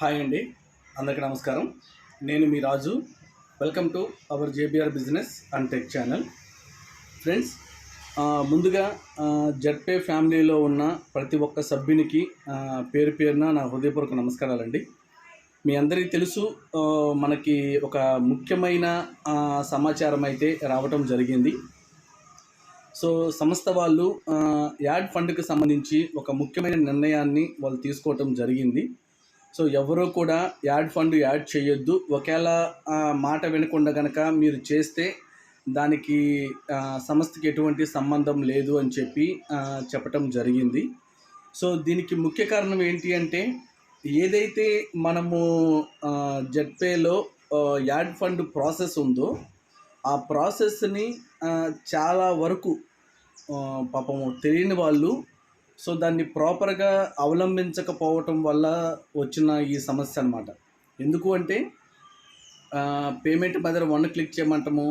Hi అండి, అందరికీ నమస్కారం. నేను మీ Raju. Welcome to our JBR business and tech channel. Friends, ముందుగా జెడ్పే ఫ్యామిలీలో ఉన్న ప్రతి ఒక్క సభ్యునికి పేరు పేరున నా హృదయపూర్వక నమస్కారాలండి. మీ అందరికీ తెలుసు, మనకి ఒక ముఖ్యమైన సమాచారం అయితే రావటం జరిగింది. సో సంస్థ వాళ్ళు యాడ్ ఫండ్కి సంబంధించి ఒక ముఖ్యమైన నిర్ణయాన్ని వాళ్ళు తీసుకోవటం జరిగింది. సో ఎవరూ కూడా యాడ్ ఫండ్ యాడ్ చేయొద్దు, ఒకవేళ మాట వినకుండా కనుక మీరు చేస్తే దానికి సంస్థకి ఎటువంటి సంబంధం లేదు అని చెప్పటం జరిగింది. సో దీనికి ముఖ్య కారణం ఏంటి అంటే, ఏదైతే మనము జెడ్పేలో యాడ్ ఫండ్ ప్రాసెస్ ఉందో ఆ ప్రాసెస్ని చాలా వరకు పాపము తెలియని వాళ్ళు సో దాన్ని ప్రాపర్గా అవలంబించకపోవటం వల్ల వచ్చిన ఈ సమస్య అన్నమాట. ఎందుకు అంటే, పేమెంట్ మీద 1 క్లిక్ చేయమంటాము,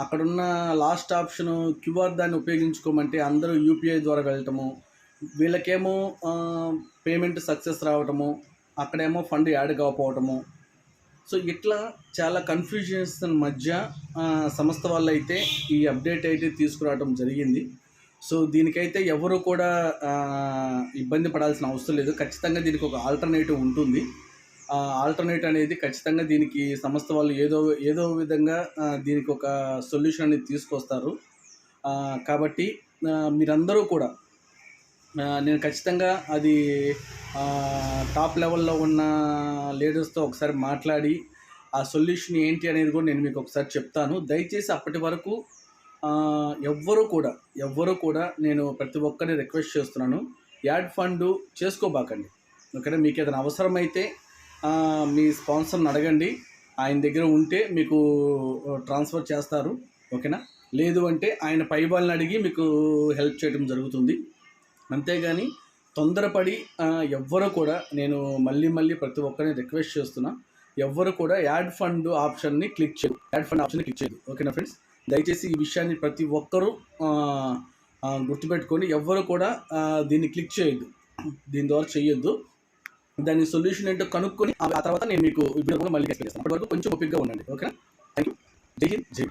అక్కడున్న లాస్ట్ ఆప్షను క్యూఆర్ దాన్ని ఉపయోగించుకోమంటే అందరూ యూపీఐ ద్వారా వెళ్ళటము, వీళ్ళకేమో పేమెంట్ సక్సెస్ రావటము, అక్కడేమో ఫండ్ యాడ్ కాకపోవటము. సో ఇట్లా చాలా కన్ఫ్యూజన్స్ మధ్య సంస్థ వాళ్ళు అయితే ఈ అప్డేట్ అయితే తీసుకురావడం జరిగింది. సో దీనికైతే ఎవరు కూడా ఇబ్బంది పడాల్సిన అవసరం లేదు. ఖచ్చితంగా దీనికి ఒక ఆల్టర్నేటివ్ ఉంటుంది. ఆల్టర్నేటివ్ అనేది ఖచ్చితంగా దీనికి సంస్థ వాళ్ళు ఏదో విధంగా దీనికి ఒక సొల్యూషన్ అనేది తీసుకొస్తారు. కాబట్టి మీరందరూ కూడా నేను ఖచ్చితంగా అది టాప్ లెవెల్లో ఉన్న లీడర్స్తో ఒకసారి మాట్లాడి ఆ సొల్యూషన్ ఏంటి అనేది కూడా నేను మీకు ఒకసారి చెప్తాను. దయచేసి అప్పటి వరకు ఎవ్వరూ కూడా నేను ప్రతి ఒక్కరిని రిక్వెస్ట్ చేస్తున్నాను, యాడ్ ఫండ్ చేసుకోబాకండి. ఓకేనా? మీకు ఏదైనా అవసరమైతే మీ స్పాన్సర్ని అడగండి, ఆయన దగ్గర ఉంటే మీకు ట్రాన్స్ఫర్ చేస్తారు. ఓకేనా? లేదు అంటే ఆయన పై వాళ్ళని అడిగి మీకు హెల్ప్ చేయడం జరుగుతుంది. అంతేగాని తొందరపడి ఎవ్వరూ కూడా, నేను మళ్ళీ ప్రతి ఒక్కరిని రిక్వెస్ట్ చేస్తున్నా, ఎవ్వరు కూడా యాడ్ ఫండ్ ఆప్షన్ని క్లిక్ చేయదు. ఓకేనా ఫ్రెండ్స్? దయచేసి ఈ విషయాన్ని ప్రతి ఒక్కరూ గుర్తుపెట్టుకొని ఎవ్వరు కూడా దీన్ని క్లిక్ చేయొద్దు, దీని ద్వారా చేయొద్దు. దాని సొల్యూషన్ ఏంటో కనుక్కొని ఆ తర్వాత నేను మీకు ఇప్పుడు కూడా మళ్ళీ ఎక్స్ప్లెయిన్ చేస్తాను. అప్పటి వరకు కొంచెం ఓపికగా ఉండండి. ఓకేనా? Thank you. జై హింద్, జై